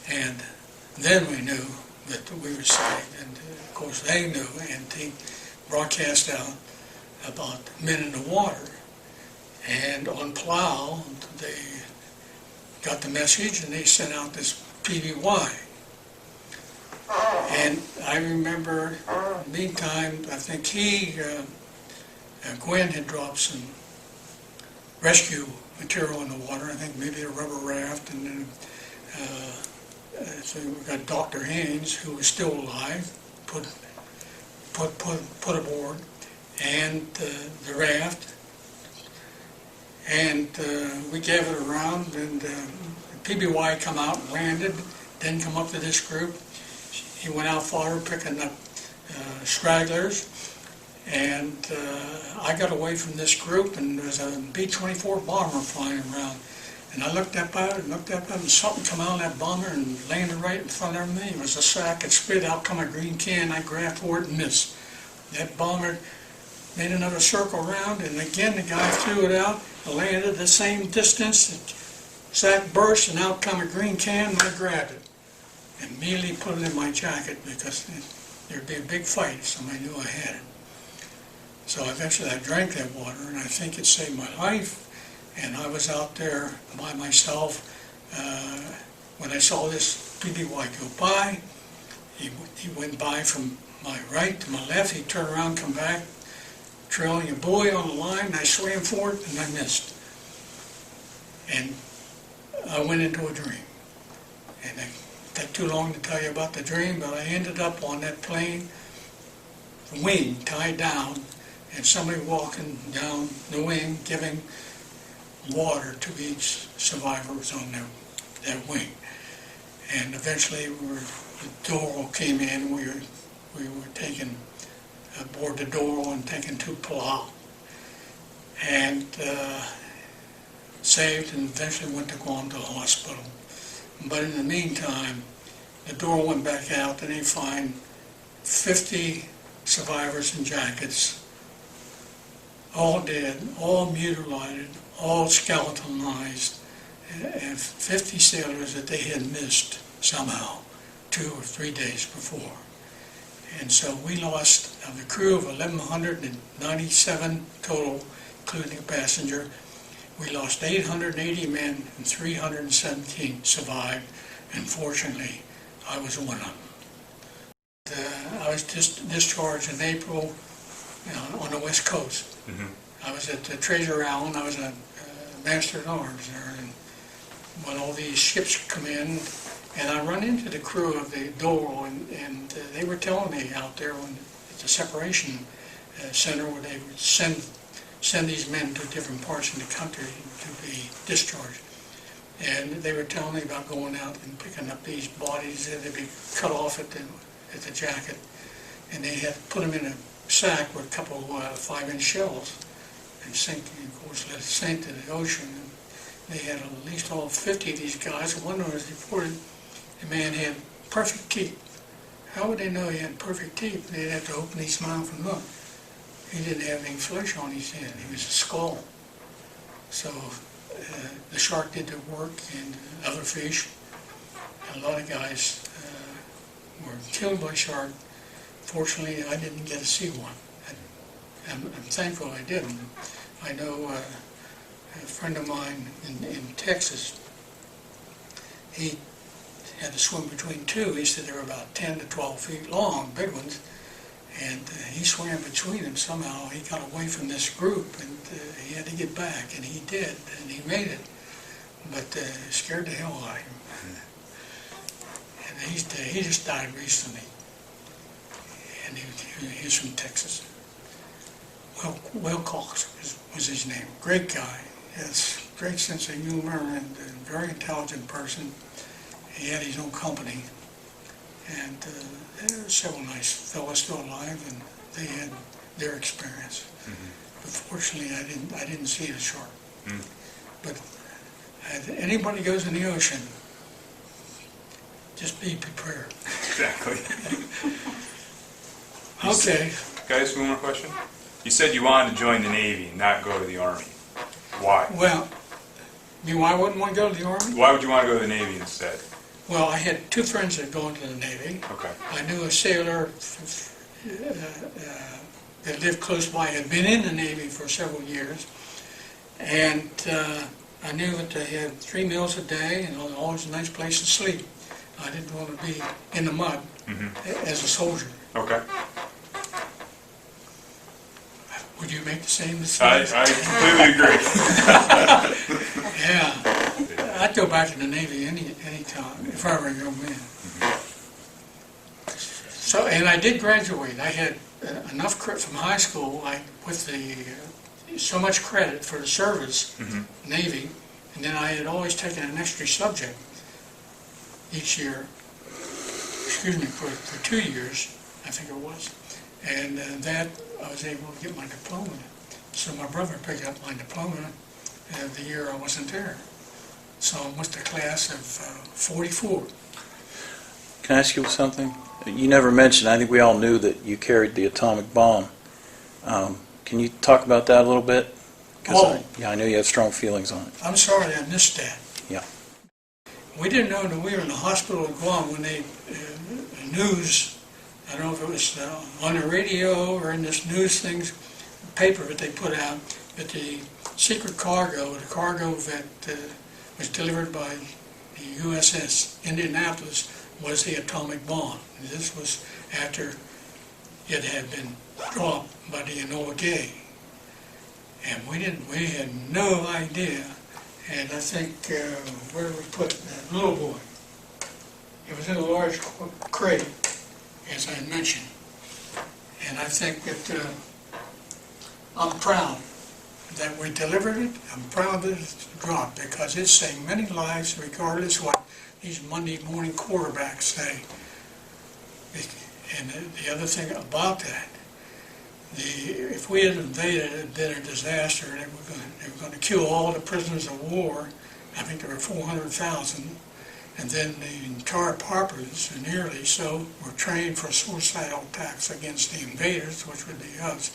And then we knew that we were saved, and of course they knew, and they broadcast out about men in the water. And on Plow, they got the message, and they sent out this PBY. And I remember, meantime, I think he Gwen had dropped some rescue material in the water, I think maybe a rubber raft, and then so we got Dr. Haynes, who was still alive, put aboard, and the raft, and we gave it around, and PBY come out and landed, then come up to this group. He went out forward picking up stragglers, and I got away from this group, and there was a B-24 bomber flying around. And I looked up at it, and something come out of that bomber and landed right in front of me. It was a sack. It spit out, come a green can. I grabbed for it and missed. That bomber made another circle around, and again the guy threw it out. It landed the same distance. The sack burst, and out come a green can, and I grabbed it. Immediately put it in my jacket because there'd be a big fight if somebody knew I had it. So eventually I drank that water, and I think it saved my life. And I was out there by myself when I saw this PBY go by. He went by from my right to my left. He turned around, come back, trailing a buoy on the line. And I swam for it, and I missed. And I went into a dream. And it took too long to tell you about the dream, but I ended up on that plane, wing tied down, and somebody walking down the wing giving water to each survivor was on their wing. And eventually the Doral came in. We were taken aboard the Doral and taken to Palau, and saved, and eventually went to Guam to the hospital. But in the meantime, the Doral went back out, and they find 50 survivors in jackets, all dead, all mutilated, all skeletonized, and 50 sailors that they had missed somehow 2 or 3 days before. And so we lost, of the crew of 1,197 total, including a passenger, we lost 880 men and 317 survived, and fortunately I was one of them. I was discharged in April on the West Coast. Mm-hmm. I was at Treasure Island. I was a master at arms there, and when all these ships come in, and I run into the crew of the Doral, and they were telling me out there when at the separation center where they would send these men to different parts of the country to be discharged, and they were telling me about going out and picking up these bodies that they'd be cut off at the jacket, and they had put them in a sack with a couple of 5-inch shells and sink, and of course let it sink to the ocean. And they had at least all 50 of these guys. One was reported the man had perfect teeth. How would they know he had perfect teeth? They'd have to open his mouth and look. He didn't have any flesh on his head. He was a skull. So the shark did their work, and other fish. A lot of guys were killed by shark. Fortunately, I didn't get to see one. I'm thankful I didn't. I know a friend of mine in Texas, he had to swim between two. He said they were about 10 to 12 feet long, big ones, and he swam between them somehow. He got away from this group, and he had to get back, and he did, and he made it, but scared the hell out of him. And he just died recently. And he's from Texas. Will Cox was his name. Great guy. Has great sense of humor and a very intelligent person. He had his own company, and there were several nice fellows still alive, and they had their experience. Mm-hmm. But fortunately, I didn't see the shark. Mm. But if anybody goes in the ocean, just be prepared. Exactly. Okay. Can I ask you one more question? You said you wanted to join the Navy and not go to the Army. Why? Well, you mean why wouldn't want to go to the Army? Why would you want to go to the Navy instead? Well, I had 2 friends that had gone to the Navy. Okay. I knew a sailor that lived close by, had been in the Navy for several years, and I knew that they had 3 meals a day and always a nice place to sleep. I didn't want to be in the mud as a soldier. Okay. Would you make the same I mistake? completely agree. Yeah. I'd go back to the Navy any time, if I were a young man. So, and I did graduate. I had enough credit from high school, with so much credit for the service, Navy, and then I had always taken an extra subject each year, for 2 years, I think it was, and that I was able to get my diploma. So my brother picked up my diploma the year I wasn't there. So I'm with the class of 44. Can I ask you something? You never mentioned, I think we all knew that you carried the atomic bomb. Can you talk about that a little bit? I know you have strong feelings on it. I'm sorry I missed that. Yeah. We didn't know that we were in the hospital in Guam when they, news, I don't know if it was on the radio or in this news things, paper that they put out, but the secret cargo, the cargo that was delivered by the USS Indianapolis was the atomic bomb. And this was after it had been dropped by the Enola Gay. And we had no idea. And I think, where did we put that little boy? It was in a large crate, as I mentioned. And I think that I'm proud that we delivered it. I'm proud that it's dropped because it saved many lives regardless what these Monday morning quarterbacks say. And the other thing about that, if we had invaded it and been a disaster, they were going to kill all the prisoners of war. I think there were 400,000. And then the entire Parpers, nearly so, were trained for suicidal attacks against the invaders, which would be us.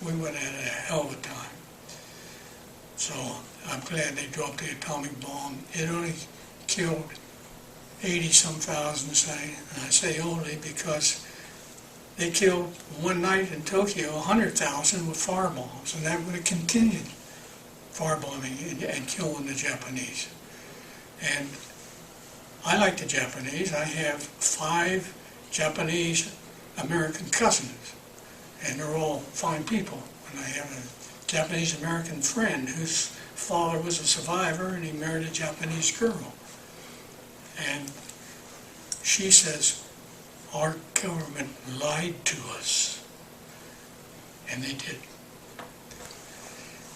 We would have had a hell of a time. So I'm glad they dropped the atomic bomb. It only killed 80-some thousand, say, and I say only because they killed one night in Tokyo 100,000 with firebombs, and that would have continued firebombing and killing the Japanese. And I like the Japanese. I have 5 Japanese American cousins, and they're all fine people. And I have a Japanese American friend whose father was a survivor, and he married a Japanese girl. And she says, our government lied to us. And they did.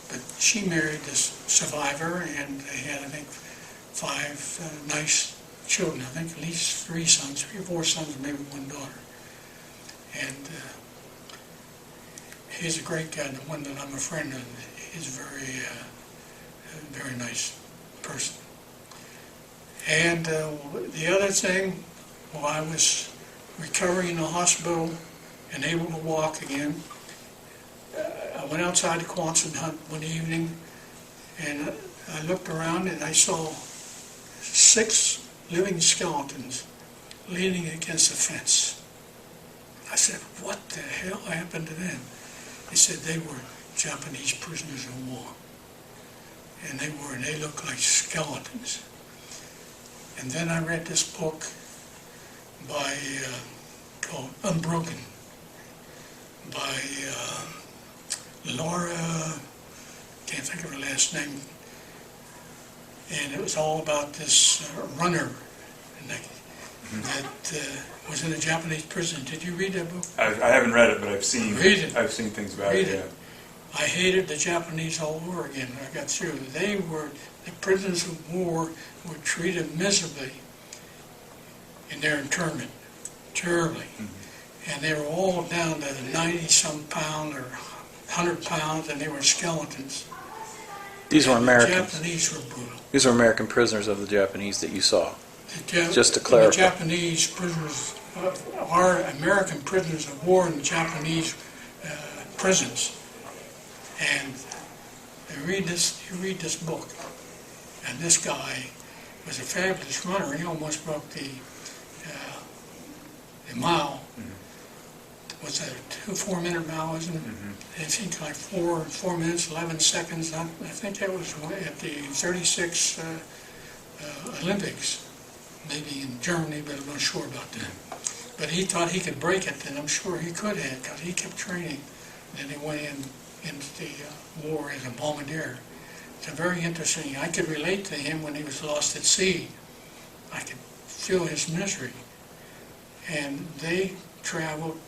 But she married this survivor, and they had, I think, 5 nice children. I think at least 3 sons, 3 or 4 sons, maybe 1 daughter. And he's a great guy. The one that I'm a friend of, he's very nice person. And the other thing, while I was recovering in the hospital and able to walk again, I went outside the Quonset hut one evening, and I looked around and I saw 6 living skeletons leaning against the fence. I said, what the hell happened to them? They said they were Japanese prisoners of war. And they looked like skeletons. And then I read this book by, called Unbroken, by Laura, can't think of her last name, and it was all about this runner that was in a Japanese prison. Did you read that book? I haven't read it, but I've seen things about it. Yeah. I hated the Japanese all over again. I got through. The prisoners of war were treated miserably in their internment, terribly. Mm-hmm. And they were all down to 90-some pound or 100 pounds, and they were skeletons. These were Americans. The Japanese were brutal. These are American prisoners of the Japanese that you saw. Just to The clarify. Japanese prisoners, are American prisoners of war in the Japanese prisons. And you read this book, and this guy was a fabulous runner. He almost broke the mile. Mm-hmm. Was that a 4-minute mile, isn't it? Mm-hmm. I think like 4 minutes, 11 seconds. I think that was at the 36 Olympics, maybe in Germany, but I'm not sure about that. But he thought he could break it, and I'm sure he could have, because he kept training. And then he went in in the war as a bombardier. It's a very interesting. I could relate to him when he was lost at sea. I could feel his misery. And they traveled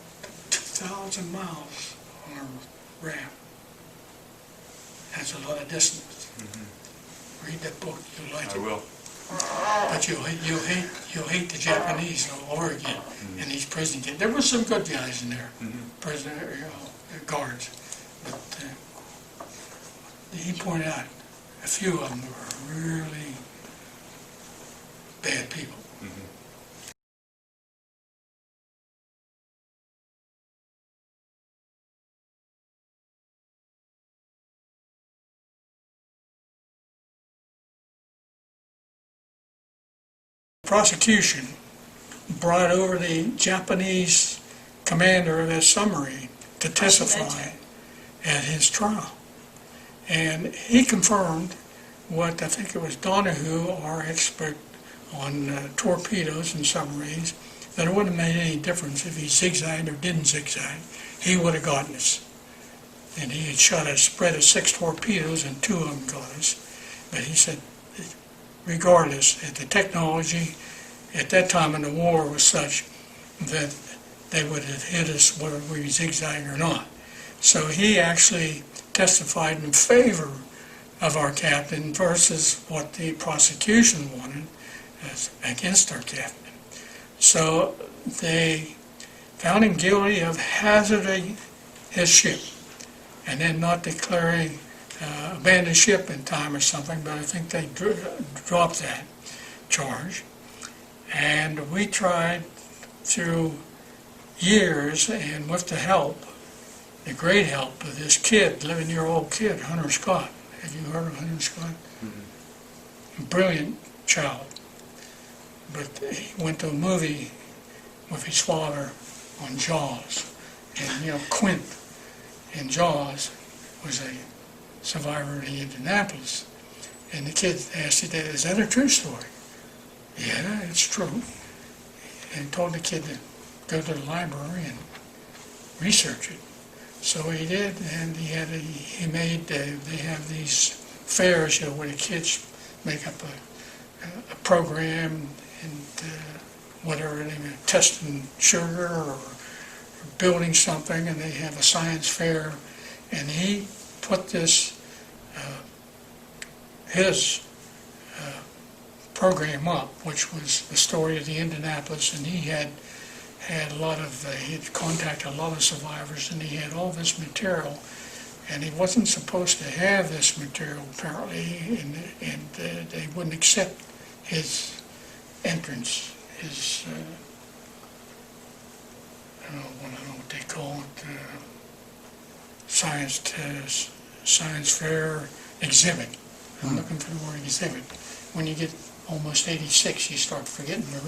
2,000 miles on a raft. That's a lot of distance. Read that book, you'll like it. I will. But you'll hate the Japanese all over again in these prison camps. There were some good guys in there, prisoner guards, but he pointed out a few of them were really bad people. Prosecution brought over the Japanese commander of that submarine to testify at his trial. And he confirmed what I think it was Donahue, our expert on torpedoes and submarines, that it wouldn't have made any difference if he zigzagged or didn't zigzag. He would have gotten us. And he had shot a spread of 6 torpedoes and 2 of them got us. But he said, regardless, the technology at that time in the war was such that they would have hit us whether we zigzag or not. So he actually testified in favor of our captain versus what the prosecution wanted against our captain. So they found him guilty of hazarding his ship and then not declaring abandoned ship in time or something, but I think they dropped that charge. And we tried through years, and with the help, the great help of this kid, 11-year-old kid, Hunter Scott. Have you heard of Hunter Scott? Brilliant child. But he went to a movie with his father on Jaws. And Quint in Jaws was a survivor in Indianapolis. And the kid asked his dad, "Is that a true story?" "Yeah, it's true." And told the kid to go to the library and research it. So he did, and they have these fairs, where the kids make up a program and whatever, they were testing sugar or building something, and they have a science fair, and he put this his program up, which was the story of the Indianapolis, and he had a lot of, he had contacted a lot of survivors, and he had all this material, and he wasn't supposed to have this material apparently, and they wouldn't accept his entrance, his, I don't know what they call it, science fair exhibit. I'm looking for the word exhibit. When you get almost 86, you start forgetting the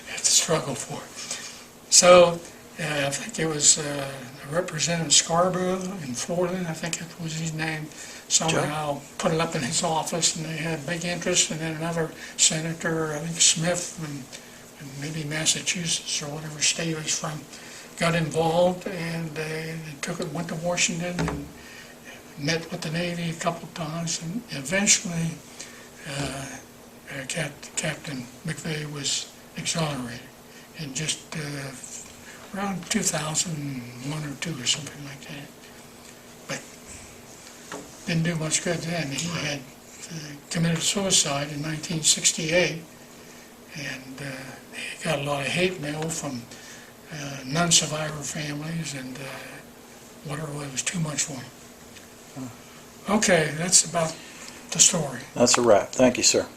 have to struggle for it. So I think it was Representative Scarborough in Florida, I think it was his name, somehow put it up in his office, and they had big interest, and then another senator, I think Smith, and maybe Massachusetts or whatever state he was from, got involved, and they went to Washington and met with the Navy a couple of times, and eventually Captain McVeigh was exonerated in just around 2001 or 2 or something like that. But didn't do much good then. He had committed suicide in 1968, and he got a lot of hate mail from non-survivor families, and whatever, it was too much for him. Okay, that's about the story. That's a wrap. Thank you, sir.